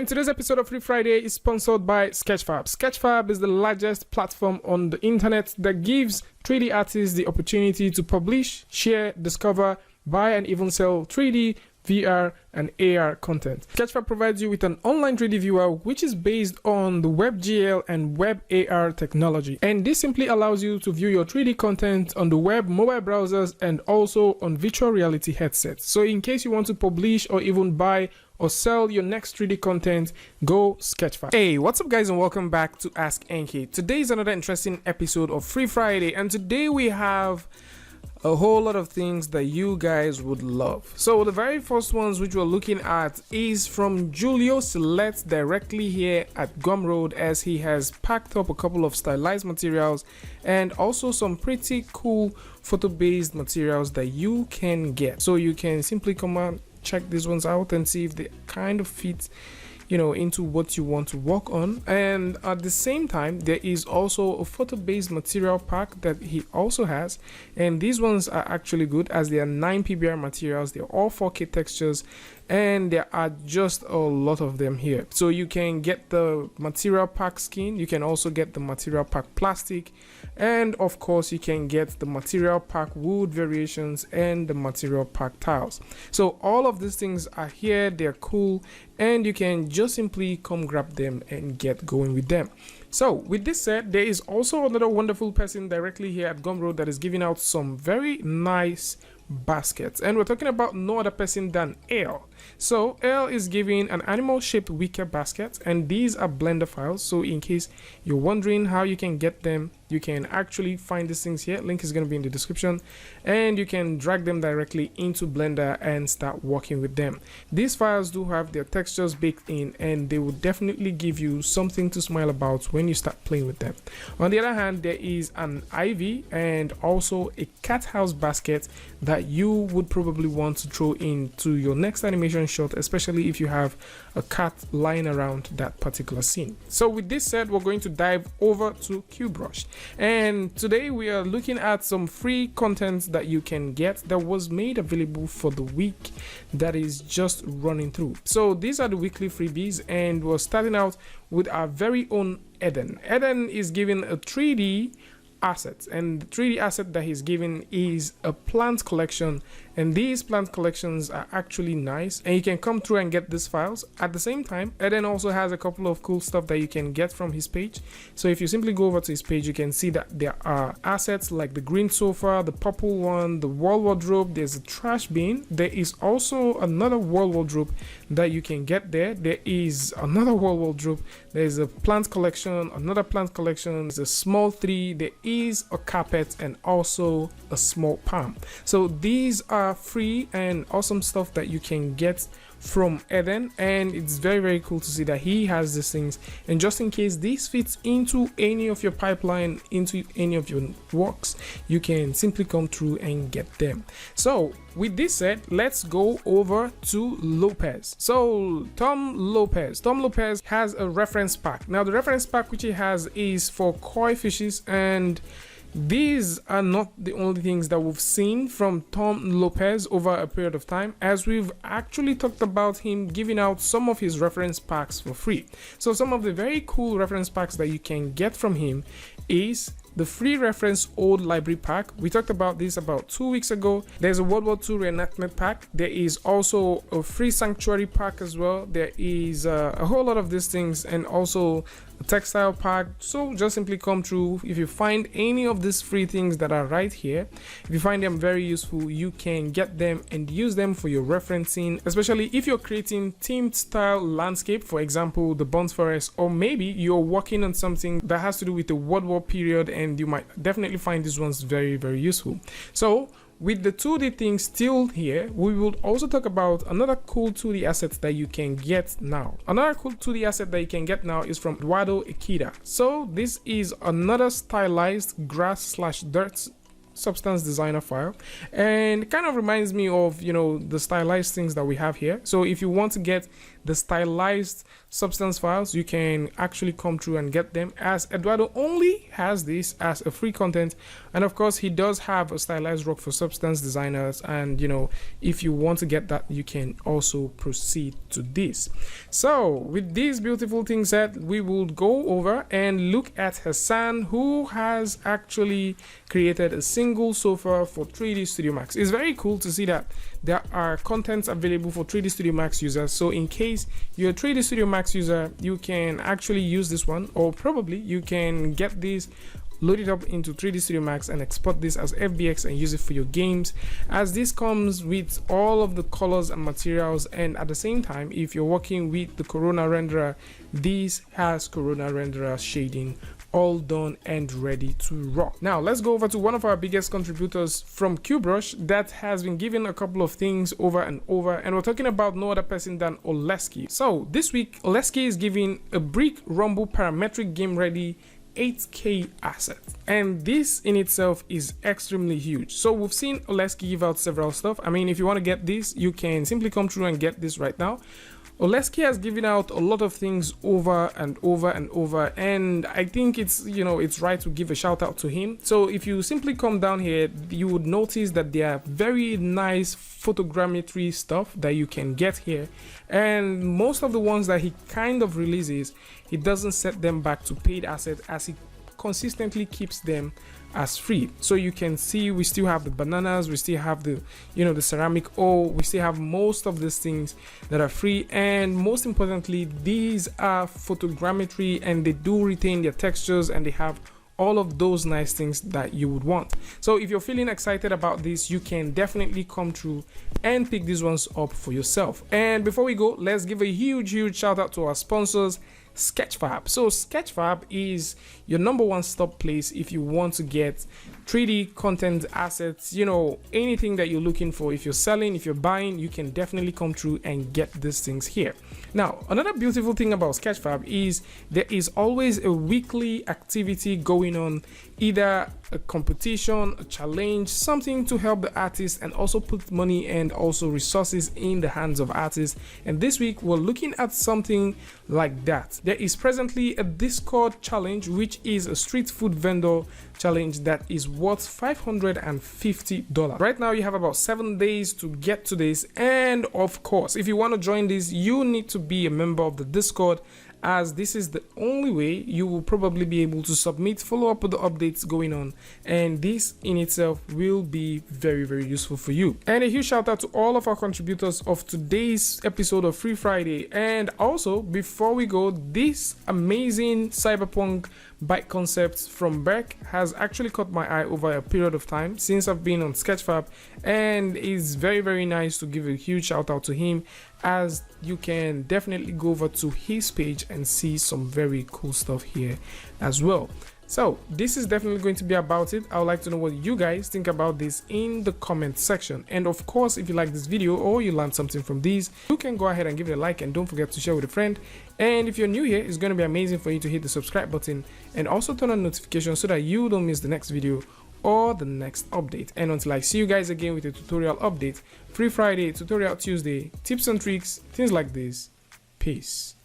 And today's episode of Free Friday is sponsored by Sketchfab. Sketchfab is the largest platform on the internet that gives 3D artists the opportunity to publish, share, discover, buy, and even sell 3D, VR, and AR content. Sketchfab provides you with an online 3D viewer which is based on the WebGL and WebAR technology. And this simply allows you to view your 3D content on the web, mobile browsers, and also on virtual reality headsets. So in case you want to publish or even buy or sell your next 3D content, go Sketchfab. Hey, what's up guys, and welcome back to askNK. Today is another interesting episode of Free Friday, and today we have a whole lot of things that you guys would love. So the very first ones which we're looking at is from Julio Sillet directly here at Gumroad, as he has packed up a couple of stylized materials and also some pretty cool photo-based materials that you can get. So you can simply come out, check these ones out and see if they kind of fit, you know, into what you want to work on. And at the same time, there is also a photo-based material pack that he also has, and these ones are actually good as they are 9 PBR materials. They're all 4K textures, and there are just a lot of them here. So you can get the material pack skin, you can also get the material pack plastic, and of course you can get the material pack wood variations and the material pack tiles. So all of these things are here, they're cool, and you can just simply come grab them and get going with them. So with this said, there is also another wonderful person directly here at Gumroad that is giving out some very nice baskets, and we're talking about no other person than EELH. So EELH is giving an animal shaped wicker basket, and these are Blender files. So in case you're wondering how you can get them, you can actually find these things here. Link is going to be in the description, and you can drag them directly into Blender and start working with them. These files do have their textures baked in, and they will definitely give you something to smile about when you start playing with them. On the other hand, there is an ivy and also a cat house basket that you would probably want to throw into your next animation shot, especially if you have a cat lying around that particular scene. So with this said, we're going to dive over to Cubebrush, and today we are looking at some free content that you can get that was made available for the week that is just running through. So these are the weekly freebies, and we're starting out with our very own ADDON. ADDON is giving a 3D asset, and the 3D asset that he's given is a plant collection, and these plant collections are actually nice, and you can come through and get these files. At the same time, ADDON also has a couple of cool stuff that you can get from his page. So if you simply go over to his page, you can see that there are assets like the green sofa, the purple one, the wall wardrobe, there's a trash bin, there is also another wall wardrobe that you can get there, there is another wall wardrobe, there's a plant collection, another plant collection, there's a small tree, there is a carpet, and also a small palm. So these are free and awesome stuff that you can get from ADDON, and it's very, very cool to see that he has these things. And just in case this fits into any of your pipeline, into any of your works, you can simply come through and get them. So with this said, let's go over to Lopez. So Tom Lopez has a reference pack. Now the reference pack which he has is for koi fishes, and these are not the only things that we've seen from Tom Lopez over a period of time, as we've actually talked about him giving out some of his reference packs for free. So some of the very cool reference packs that you can get from him is the free reference old library pack. We talked about this about 2 weeks ago. There's a World War II reenactment pack. There is also a free sanctuary pack as well. There is a whole lot of these things, and also a textile pack. So just simply come through. If you find any of these free things that are right here, if you find them very useful, you can get them and use them for your referencing, especially if you're creating themed style landscape, for example the Burnt Forest, or maybe you're working on something that has to do with the World War period, and you might definitely find these ones very, very useful. So with the 2D thing still here, we will also talk about another cool 2D asset that you can get now. Another cool 2D asset that you can get now is from Eduardo Ikeda. So this is another stylized grass/dirt substance designer file, and it kind of reminds me of, you know, the stylized things that we have here. So if you want to get the stylized substance files, you can actually come through and get them, as Eduardo only has this as a free content. And of course, he does have a stylized rock for substance designers, and you know, if you want to get that, you can also proceed to this. So with these beautiful things said, we will go over and look at Hassan, who has actually created a single sofa for 3D Studio Max. It's very cool to see that there are contents available for 3D Studio Max users. So in case you're a 3D Studio Max user, you can actually use this one, or probably you can get this, load it up into 3D Studio Max and export this as FBX and use it for your games, as this comes with all of the colors and materials. And at the same time, if you're working with the Corona renderer, this has Corona renderer shading all done and ready to rock. Now let's go over to one of our biggest contributors from Cubebrush that has been given a couple of things over and over, and we're talking about no other person than Oleksiy. So this week Oleksiy is giving a Brick Rumble parametric game ready 8K asset, and this in itself is extremely huge. So we've seen Oleksiy give out several stuff. I mean, if you want to get this, you can simply come through and get this right now. Oleksiy has given out a lot of things over and over and over, and I think it's, you know, it's right to give a shout out to him. So if you simply come down here, you would notice that there are very nice photogrammetry stuff that you can get here, and most of the ones that he kind of releases, he doesn't set them back to paid asset, as he consistently keeps them as free. So you can see we still have the bananas, we still have the, you know, the ceramic ore, we still have most of these things that are free, and most importantly, these are photogrammetry and they do retain their textures and they have all of those nice things that you would want. So if you're feeling excited about this, you can definitely come through and pick these ones up for yourself. And before we go, let's give a huge shout out to our sponsors, Sketchfab. So Sketchfab is your #1 stop place if you want to get 3D content assets, you know, anything that you're looking for. If you're selling, if you're buying, you can definitely come through and get these things here. Now, another beautiful thing about Sketchfab is there is always a weekly activity going on, either a competition, a challenge, something to help the artists and also put money and also resources in the hands of artists. And this week we're looking at something like that. There is presently a Discord challenge, which is a street food vendor challenge that is worth $550. Right now you have about 7 days to get to this, and of course, if you want to join this, you need to be a member of the Discord, as this is the only way you will probably be able to submit, follow up with the updates going on, and this in itself will be very useful for you. And a huge shout out to all of our contributors of today's episode of Free Friday. And also, before we go, this amazing cyberpunk bike concept from Beck has actually caught my eye over a period of time since I've been on Sketchfab, and it's very nice to give a huge shout out to him, as you can definitely go over to his page and see some very cool stuff here as well. So this is definitely going to be about it. I would like to know what you guys think about this in the comment section. And of course, if you like this video or you learned something from these, you can go ahead and give it a like, and don't forget to share with a friend. And if you're new here, it's going to be amazing for you to hit the subscribe button and also turn on notifications so that you don't miss the next video or the next update. And until I see you guys again with a tutorial update, Free Friday, Tutorial Tuesday, tips and tricks, things like this. Peace.